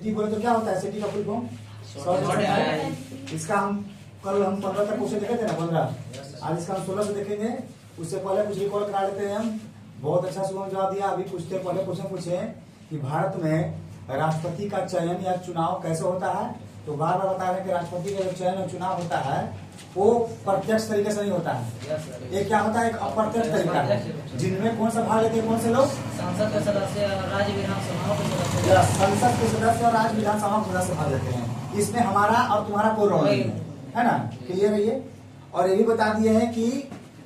City बोले तो क्या होता है, सिटी का फुल फॉर्म शॉर्ट। इसका हम कल हम 15 तक क्वेश्चन देखे थे ना, 15। आज इसका हम 16 से देखेंगे। उससे पहले कुछ रिकॉल करा लेते हैं हम। बहुत अच्छा शुभम जवाब दिया। अभी पूछते पहले क्वेश्चन पूछे कि भारत में राष्ट्रपति का चयन या चुनाव कैसे होता है। तो बार बार बता रहे हैं कि राष्ट्रपति का जो चयन और चुनाव होता है वो प्रत्यक्ष तरीके से नहीं होता है। ये क्या होता है, एक अप्रत्यक्ष तरीका है, जिनमें कौन सा भाग लेते हैं, कौन से लोग, संसद के सदस्य, राज्य विधानसभाओं के सदस्य, संसद के सदस्य और राज्य विधानसभा के सदस्य भाग लेते हैं। इसमें हमारा और तुम्हारा कोई रोल नहीं है ना, क्लियर है ये। और ये भी बता दिए हैं कि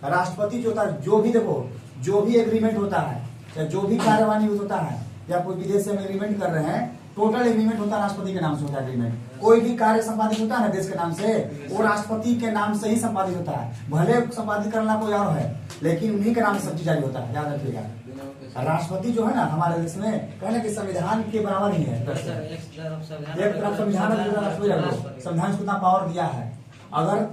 राष्ट्रपति जो होता है, जो भी देखो, जो भी एग्रीमेंट होता है या जो भी कार्यवाही होता है या कोई विदेश से हम एग्रीमेंट कर रहे हैं, टोटल एग्रीमेंट होता है राष्ट्रपति के नाम से होता है एग्रीमेंट। कोई भी कार्य संपादित होता है ना देश के नाम से, वो राष्ट्रपति के नाम से ही संपादित होता है। भले संपादित करना कोई और है, लेकिन उन्हीं के नाम से सब चीज जारी होता है, याद रखिएगा। राष्ट्रपति जो है ना हमारे देश में, कहने कि संविधान के बराबर ही है। एक तरफ संविधान, संविधान को इतना पावर दिया है। अगर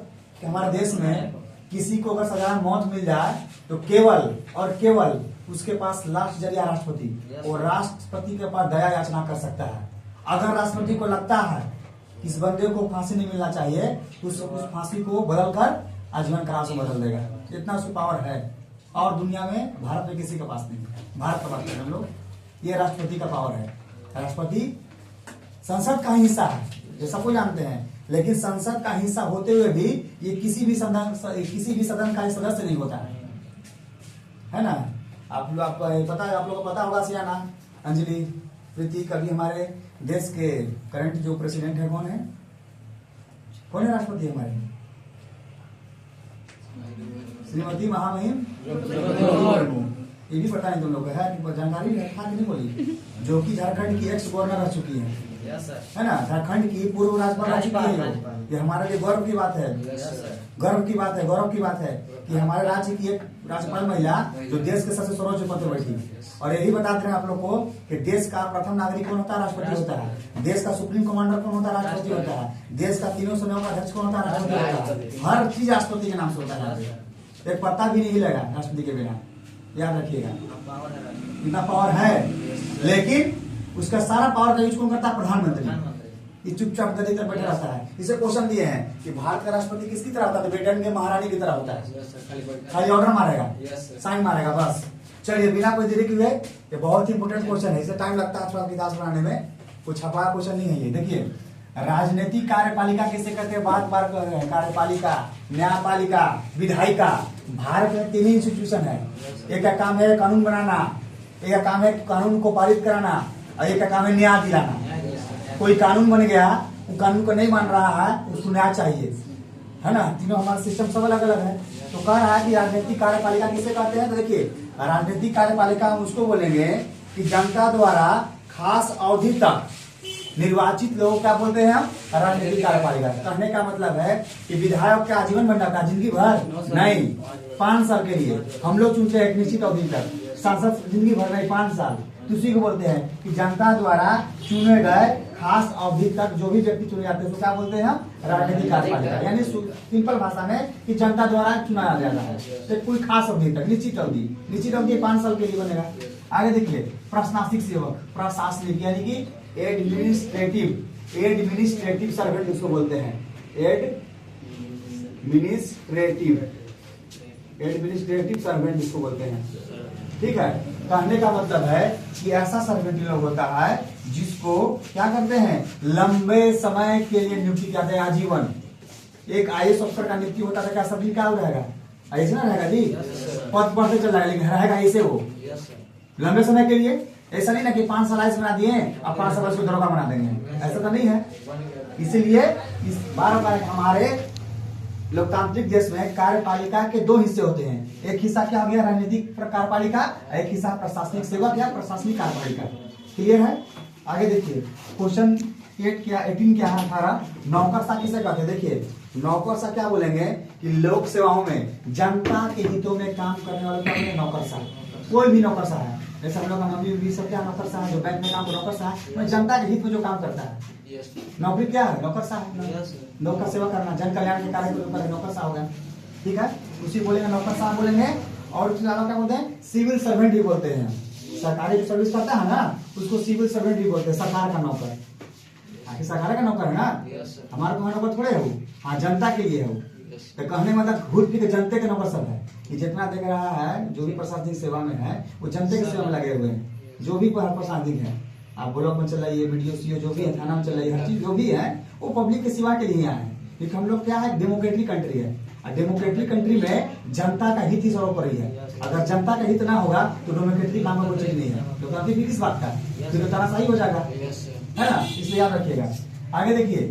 हमारे देश में किसी को अगर साधारण मौत मिल जाए तो केवल और केवल उसके पास लास्ट जरिया राष्ट्रपति, और राष्ट्रपति के पास दया याचना कर सकता है। अगर राष्ट्रपति को लगता है कि इस बंदे को फांसी नहीं मिलना चाहिए तो उस फांसी को बदल कर आजीवन कारावास से बदल देगा। इतना उसको पावर है, और दुनिया में भारत में किसी के पास नहीं है। भारत का बात करें हम लोग, ये राष्ट्रपति का पावर है। राष्ट्रपति संसद का हिस्सा है, ये सबको जानते हैं, लेकिन संसद का हिस्सा होते हुए भी ये किसी भी सदन का सदस्य नहीं होता है ना। आप पता है, आप लोगों को पता होगा सियाना, अंजलि, प्रीति, कभी हमारे देश के करंट जो प्रेसिडेंट है कौन है, कौन है राष्ट्रपति हमारे, श्रीमती महामहिम मुर्मू। ये भी पता नहीं तुम लोग को है, जानकारी है कि नहीं बोली, जो कि झारखंड की एक्स गवर्नर रह चुकी है, है ना, झारखंड की पूर्व राज्यपाल रह चुकी है। ये हमारे लिए गर्व की बात है, गर्व की बात है, गौरव की बात है कि हमारे राज्य की एक राज्यपाल महिला जो देश के सबसे सर्वोच्च पद पर बैठी। और यही बताते हैं आप लोग को कि देश का प्रथम नागरिक कौन होता है, राष्ट्रपति होता है। देश का सुप्रीम कमांडर कौन होता है, राष्ट्रपति होता है। देश का तीनों सेनाओं का अध्यक्ष कौन होता है, राष्ट्रपति होता है। हर चीज राष्ट्रपति के नाम से होता है, एक पत्ता भी नहीं लगा राष्ट्रपति के बिना, याद रखिएगा। इतना पावर है, लेकिन उसका सारा पावर का यूज कौन करता है, प्रधानमंत्री। चुपचाप गद्दी पर बैठा रहता है। इसे क्वेश्चन दिए हैं कि भारत का राष्ट्रपति किसकी तरह होता है, तो ब्रिटेन के महारानी की तरह होता है, खाली ऑर्डर मारेगा, साइन मारेगा, बस। चलिए बिना कोई देरी किए, ये बहुत ही इंपोर्टेंट क्वेश्चन है, इसे टाइम लगता है थोड़ा किताब बनाने में, कुछ छपा क्वेश्चन नहीं है ये। देखिए, राजनीतिक कार्यपालिका किसे कहते हैं, बार बार कह रहे हैं, कार्यपालिका, न्यायपालिका, विधायिका। भारत में 3 ही इंस्टीट्यूशन है। एक का काम है कानून बनाना, एक का काम है कानून को पारित कराना, और एक का काम है न्याय दिलाना। कोई कानून बन गया, वो कानून को नहीं मान रहा है, उसको न्याय चाहिए, है ना। तीनों हमारा सिस्टम सब अलग अलग है। तो कह रहा है कि राजनीतिक कार्यपालिका किसे कहते हैं, तो देखिए, राजनीतिक कार्यपालिका हम उसको बोलेंगे कि जनता द्वारा खास अवधि तक निर्वाचित लोग क्या बोलते हैं हम, राजनीतिक कार्यपालिका। कहने का मतलब है कि विधायक का आजीवन बन जाता है, जिंदगी भर नहीं, 5 साल के लिए हम लोग चुनते हैं, एक निश्चित अवधि तक। सांसद जिंदगी भर नहीं, 5 साल। उसी को बोलते हैं कि जनता द्वारा चुने गए खास अवधि तक जो भी व्यक्ति चुने जाते हैं उसको क्या बोलते हैं हम, राजनीतिक कार्यपालिका। यानी सिंपल भाषा में कि जनता द्वारा चुनाया जाता है, तो कोई खास अवधि तक, निश्चित अवधि, निश्चित अवधि 5 साल के लिए बनेगा। आगे देखिए, प्रशासनिक सेवक, प्रशासनिक यानी कि एडमिनिस्ट्रेटिव सर्वेंट उसको बोलते हैं, एडमिनिस्ट्रेटिव सर्वेंट इसको बोलते हैं, ठीक है। कहने का मतलब है कि ऐसा सर्वेंट लोग होता है जिसको क्या करते हैं, लंबे समय के लिए नियुक्ति करते हैं, आजीवन। एक IAS अफसर का नियुक्ति होता है, क्या सभी क्या रहेगा, ऐसे ना रहेगा जी, पद बढ़ते चल जाएगा, लेकिन रहेगा ऐसे वो लंबे समय के लिए। ऐसा नहीं ना कि 5 साल IAS बना दिए और 5 साल उसको दरोगा बना देंगे, ऐसा तो नहीं है। इसीलिए इस बार हमारे लोकतांत्रिक देश में कार्यपालिका के 2 हिस्से होते हैं। एक हिस्सा क्या हो गया, राजनीतिक कार्यपालिका, एक हिस्सा प्रशासनिक सेवक या प्रशासनिक कार्यपालिका। क्लियर है। आगे देखिए, क्वेश्चन 18 क्या है, 18, नौकरशाह किसे कहते हैं। देखिए, नौकरशाह क्या बोलेंगे कि लोक सेवाओं में जनता के हितों में काम करने वाले क्या बोलेंगे, नौकरशाह। कोई भी नौकरशाह है, जैसे हम लोग का मम्मी भी सब क्या नौकरशाह है, जो बैंक में काम नौकरशाह है, जनता के हित में जो काम करता है, नौकरी क्या है, नौकरशाह है। लोक का सेवा करना, जन कल्याण के कार्य को नौकरशाह होगा, ठीक है, उसी बोलेंगे नौकरशाह बोलेंगे। और उसके अलावा क्या बोलते हैं, सिविल सर्वेंट भी बोलते हैं। सरकारी सर्विस करता है ना, उसको सिविल सर्वेंट भी बोलते हैं, सरकार का नौकर, आखिर सरकार का नौकर है ना, हमारा तुम्हारा नौकर थोड़े है वो, हाँ जनता के लिए है वो। तो कहने मतलब घूर फिर जनता के नौकर सब है कि जितना देख रहा है जो भी प्रशासनिक सेवा में है वो जनता की सेवा में लगे हुए हैं। जो भी प्रशासनिक है, आप ब्लॉक में चलाइए, वीडियो सीओ जो भी है, थाना में चलाइए, हर चीज जो भी है वो पब्लिक की सेवा के लिए आए हैं। क्योंकि हम लोग क्या है, डेमोक्रेटिक कंट्री है, और डेमोक्रेटिक कंट्री में जनता का हित ही सर्वोपरि है। अगर जनता का हित ना होगा तो डेमोक्रेटिक काम का कोई चीज नहीं है। लोकतांत्रिक भी किस बात का, फिर तो तानाशाही हो जाएगा, है ना, इसलिए याद रखिएगा। आगे देखिए,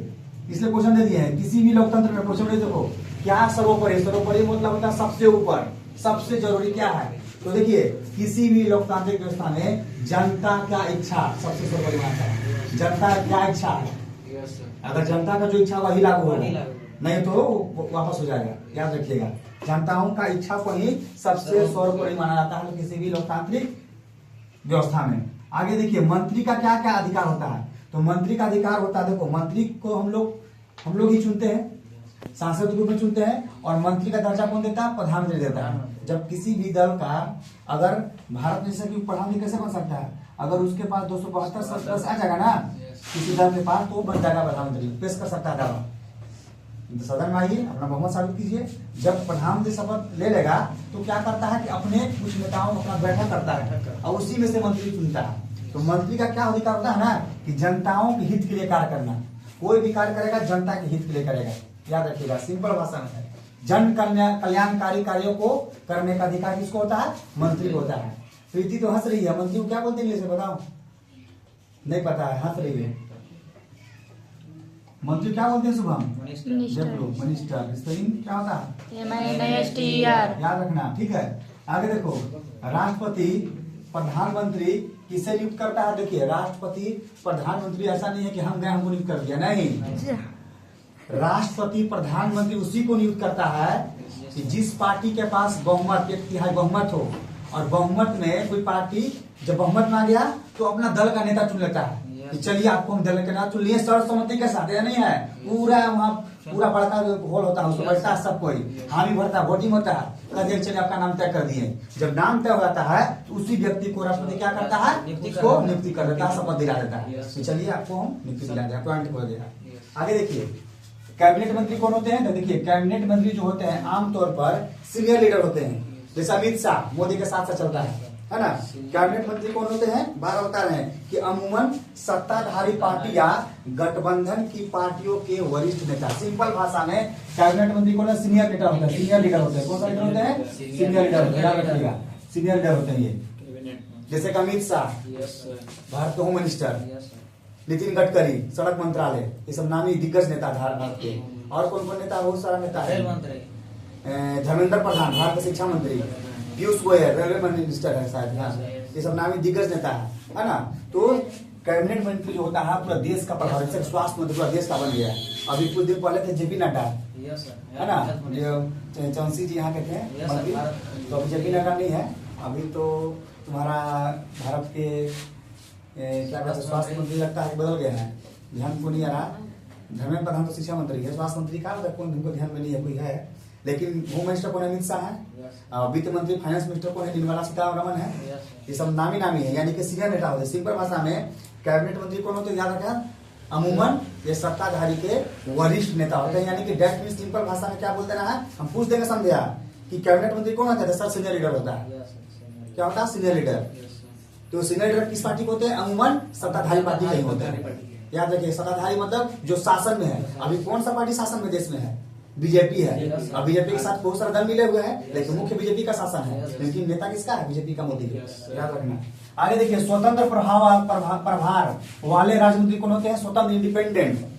इसलिए क्वेश्चन दे दिए हैं, किसी भी लोकतंत्र में क्वेश्चन दे देखो क्या सर्वोपरि, सर्वोपरि मतलब होता है सबसे ऊपर, सबसे जरूरी क्या है। तो देखिए किसी भी लोकतांत्रिक व्यवस्था में जनता क्या इच्छा सबसे सर्वोपरि मानता है। जनता क्या इच्छा है, अगर जनता का जो इच्छा वही लागू होगा, नहीं तो वापस हो जाएगा। याद रखिएगा, जनताओं का इच्छा को ही सबसे सर्वोपरि माना जाता है किसी भी लोकतांत्रिक व्यवस्था में। आगे देखिए, मंत्री का क्या क्या अधिकार होता है। तो मंत्री का अधिकार होता है, देखो मंत्री को हम लोग ही चुनते हैं, सांसद के रूप में चुनते हैं, और मंत्री का दर्जा कौन देता है, प्रधानमंत्री देता है। जब किसी भी दल का, अगर भारत में जैसे कि प्रधानमंत्री कैसे बन सकता है, अगर उसके पास 272 सदस्य आ जाएगा ना किसी दल के पास, तो बन जाएगा प्रधानमंत्री, पेश कर सकता है दावा। सदन में आइए, अपना बहुमत साबित कीजिए। जब प्रधानमंत्री शपथ ले लेगा तो क्या करता है कि अपने कुछ नेताओं में अपना बैठक करता है और उसी में से मंत्री चुनता है। तो मंत्री का क्या अधिकार होता है ना, कि जनताओं के हित के लिए कार्य करना। कोई भी कार्य करेगा जनता के हित के लिए करेगा। याद रखिएगा, सिंपल भाषा में है, जन कल्याणकारी कार्यों को करने का अधिकार किसको होता है, मंत्री को होता है। प्रीति तो हंस रही है, मंत्री को क्या बोलते हैं इंग्लिश में बताओ, नहीं पता है, हंस रही है। मंत्री क्या बोलते हैं शुभम, देख लो, मिनिस्टर, स्पेलिंग क्या होता है, MINISTER। याद रखना, ठीक है। आगे देखो, राष्ट्रपति प्रधानमंत्री किसे नियुक्त करता है। देखिए, राष्ट्रपति प्रधानमंत्री ऐसा नहीं है कि हम गए हमको नियुक्त कर दिया, नहीं। राष्ट्रपति प्रधानमंत्री उसी को नियुक्त करता है कि जिस पार्टी के पास बहुमत, 1/3 बहुमत हो, और बहुमत में कोई पार्टी जब बहुमत में आ गया तो अपना दल का नेता चुन लेता है कि चलिए आपको हम दल के नेता चुन लिए, सर्वसम्मति के साथ, या नहीं है, पूरा वहाँ पूरा बड़का हॉल होता है, उसमें बैठता है सब कोई, हामी भरता है, वोटिंग होता है, कहते चलिए आपका नाम तय कर दिए। जब नाम तय हो जाता है तो उसी व्यक्ति को राष्ट्रपति क्या करता है, उसको नियुक्ति कर देता है, शपथ दिला देता है कि चलिए आपको हम नियुक्ति दिला दें, अपॉइंट कर देगा। आगे देखिए, कैबिनेट मंत्री कौन होते हैं। तो देखिए, कैबिनेट मंत्री जो होते हैं आमतौर पर सीनियर लीडर होते हैं, जैसे अमित शाह मोदी के साथ चलता है ना। कैबिनेट मंत्री कौन होते हैं, 12 बता रहे हैं कि अमूमन सत्ताधारी पार्टी या गठबंधन की पार्टियों के वरिष्ठ नेता। सिंपल भाषा में कैबिनेट मंत्री कौन है, सीनियर लीडर होता है, सीनियर लीडर होते हैं। कौन सा लीडर होते हैं, सीनियर लीडर होते हैं, याद रखिएगा, सीनियर लीडर होते हैं ये। जैसे अमित शाह भारत के होम मिनिस्टर, नितिन गडकरी सड़क मंत्रालय, ये सब नामी दिग्गज नेता भारत के। और कौन कौन नेता, बहुत सारा नेता है, धर्मेंद्र प्रधान भारत के शिक्षा मंत्री, पीयूष गोयल रेलवे मिनिस्टर है शायद, ये सब नामी दिग्गज नेता है ना। तो कैबिनेट मंत्री जो होता है पूरा देश का प्रभाव, जैसे स्वास्थ्य मंत्री पूरा देश का बन गया है। अभी कुछ दिन पहले थे जेपी नड्डा, है ना, जो चौंसी जी यहाँ के थे मंत्री, तो अभी जेपी नड्डा नहीं है, अभी तो तुम्हारा भारत के क्या कहते हैं स्वास्थ्य मंत्री लगता है बदल गया है, ध्यान को नहीं आ रहा। धर्मेंद्र प्रधान तो शिक्षा मंत्री है, स्वास्थ्य मंत्री का कौन उनको ध्यान में नहीं है, कोई है। लेकिन होम मिनिस्टर कौन है, अमित शाह है। वित्त मंत्री फाइनेंस मिनिस्टर कौन है, निर्मला सीतारमण है। ये सब नामी है, यानी कि सीनियर नेता होते हैं। सिंपल भाषा में कैबिनेट मंत्री कौन होते हैं, याद रखें, अमूमन ये सत्ताधारी के वरिष्ठ नेता होते हैं। यानी कि डेट मीन सिंपल भाषा में क्या बोलते ना है, हम पूछ देंगे समझा कि कैबिनेट मंत्री कौन होता है, सर सीनियर लीडर होता है। क्या होता है, सीनियर लीडर। तो सीनियर लीडर किस पार्टी को होते हैं, अमूमन सत्ताधारी पार्टी के ही होते हैं। याद रखिए, सत्ताधारी मतलब जो शासन में है। अभी कौन सा पार्टी शासन में देश में है, बीजेपी है। अब बीजेपी के साथ बहुत सारे दल मिले हुए हैं, लेकिन मुख्य बीजेपी का शासन है। लेकिन नेता किसका है, बीजेपी का, मोदी का, याद रखना। आगे देखिए, स्वतंत्र प्रभार वाले राज्य मंत्री कौन होते हैं, स्वतंत्र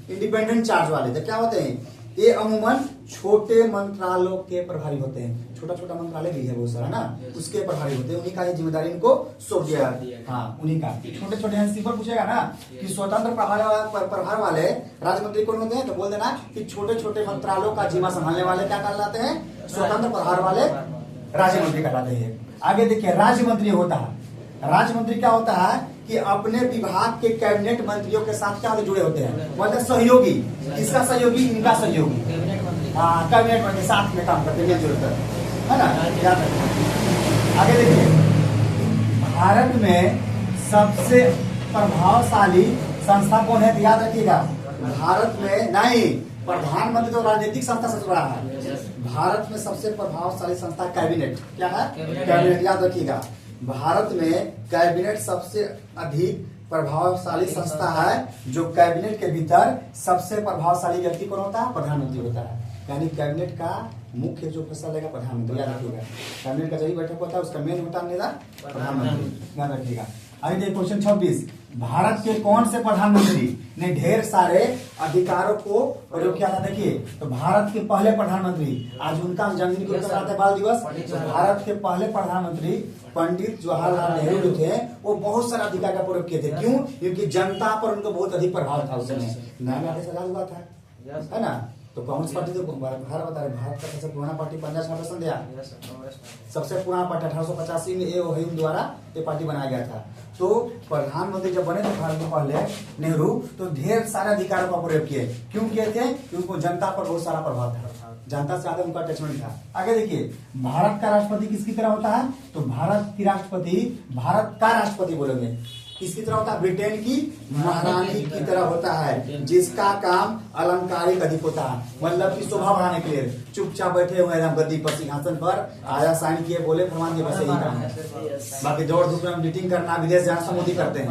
इंडिपेंडेंट चार्ज वाले। तो क्या होते हैं, ये अमूमन छोटे मंत्रालयों के प्रभारी होते हैं। छोटा छोटा मंत्रालय भी है बहुत सारा ना, उसके प्रभारी होते हैं, उन्हीं का जिम्मेदारी इनको सौंप दिया। हाँ, उन्हीं का। छोटे छोटे सिंपल पूछेगा ना कि स्वतंत्र प्रभार वाले राज्य मंत्री कौन होते हैं, तो बोल देना कि छोटे छोटे मंत्रालयों का जिम्मा संभालने वाले क्या कहलाते हैं, स्वतंत्र प्रभार वाले राज्य मंत्री कहलाते हैं। आगे देखिए, राज्य मंत्री होता है। राज्य मंत्री क्या होता है कि अपने विभाग के कैबिनेट मंत्रियों के साथ क्या जुड़े होते हैं, मतलब सहयोगी। किसका सहयोगी, इनका सहयोगी। हाँ, कैबिनेट मंत्री साथ में काम करते हैं, जुड़कर, है ना, याद रखना। आगे देखिए, भारत में सबसे प्रभावशाली संस्था कौन है, याद रखिएगा, भारत में नहीं, प्रधानमंत्री तो राजनीतिक संस्था सबसे बड़ा है। भारत में सबसे प्रभावशाली संस्था कैबिनेट क्या है? कैबिनेट याद रखिएगा। भारत में कैबिनेट सबसे अधिक प्रभावशाली संस्था है। जो कैबिनेट के भीतर सबसे प्रभावशाली व्यक्ति कौन होता है? प्रधानमंत्री होता है। यानी कैबिनेट का मुख्य जो फैसला लेगा प्रधानमंत्री, याद रखिएगा। कैबिनेट का जब बैठक होता है उसका मेन होता है प्रधानमंत्री, याद रखिएगा। अभी देखिए क्वेश्चन 26, भारत के कौन से प्रधानमंत्री ने ढेर सारे अधिकारों को प्रयोग किया था? देखिए तो भारत के पहले प्रधानमंत्री, आज उनका जन्मदिन को कराते हैं बाल दिवस। तो भारत के पहले प्रधानमंत्री पंडित जवाहरलाल नेहरू जो थे वो बहुत सारे अधिकार का प्रयोग किए थे। क्यों? क्योंकि जनता पर उनको बहुत अधिक प्रभाव था उस समय, नया राज हुआ था, है ना। तो कांग्रेस पार्टी तो भारत बता रहे, भारत का सबसे पुराना पार्टी पंजाब समावेशन दिया, सबसे पुराना पार्टी 1885 में ए द्वारा ये पार्टी बनाया गया था। तो प्रधानमंत्री जब बने थे भारत में पहले नेहरू, तो ढेर सारे अधिकारों का प्रयोग किए। क्यों किए थे? क्योंकि उनको जनता पर बहुत सारा प्रभाव था, जनता से ज्यादा उनका अटैचमेंट था। आगे देखिए, भारत का राष्ट्रपति किसकी तरह होता है? तो भारत की राष्ट्रपति, भारत का राष्ट्रपति बोलेंगे किसकी तरह होता है? ब्रिटेन की महारानी की तरह होता है, जिसका काम अलंकारिक अधिक होता है, मतलब की शोभा बढ़ाने के लिए। चुपचाप बैठे हुए एकदम गद्दी पर सिंहासन पर, आया साइन किए बोले फरमान दिए, बस यही काम है। बाकी दौड़ धूप में मीटिंग करना, विदेश जाना सब मोदी करते हैं,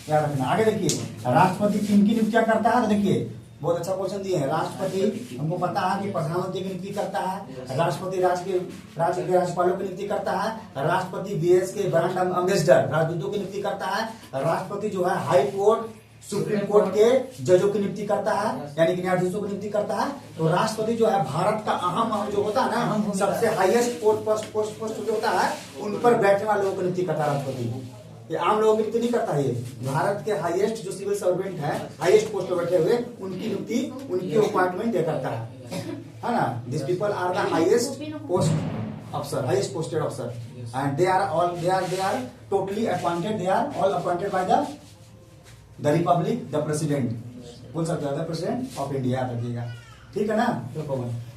याद रखना। आगे देखिए, राष्ट्रपति किनकी नियुक्तियां करता है? तो देखिए बहुत अच्छा क्वेश्चन दिए हैं। राष्ट्रपति हमको पता है कि प्रधानमंत्री की नियुक्ति करता है, राष्ट्रपति राज्य के राज्यपालों की नियुक्ति करता है, राष्ट्रपति देश के ब्रांड एम्बेसडर राजदूतों की नियुक्ति करता है, राष्ट्रपति जो है हाई कोर्ट सुप्रीम कोर्ट के जजों की नियुक्ति करता है, यानी कि न्यायाधीशों की नियुक्ति करता है। तो राष्ट्रपति जो है भारत का अहम जो होता है ना, सबसे हाईएस्ट पोस्ट जो होता है उन पर बैठने वाले लोगों की नियुक्ति करता है राष्ट्रपति। ये आम लोगों की नियुक्ति नहीं करता है, भारत के हाईएस्ट जो सिविल सर्वेंट है, हाईएस्ट पोस्ट पर बैठे हुए, उनकी नियुक्ति उनके अपार्टमेंट ये करता है ना। This people are the highest post अफसर, हाईएस्ट पोस्टेड अफसर, and they are totally appointed, they are all appointed by the republic, the president बोल सकते हो, द प्रेसिडेंट ऑफ इंडिया, रखिएगा, ठीक है ना।